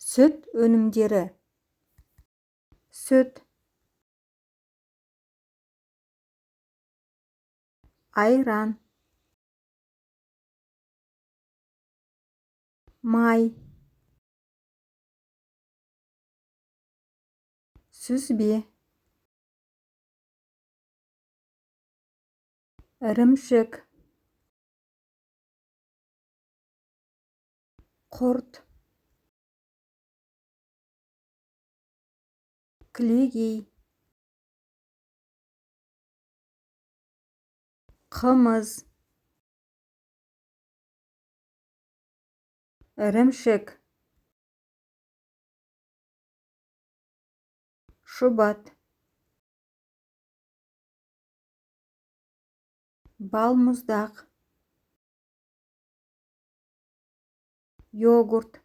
Süt өнімдері. Süt, ayran, май, сүзбе, ірімшік, құрт, кілегей, қымыз, ірімшік, шұбат, балмұздақ, йогурт,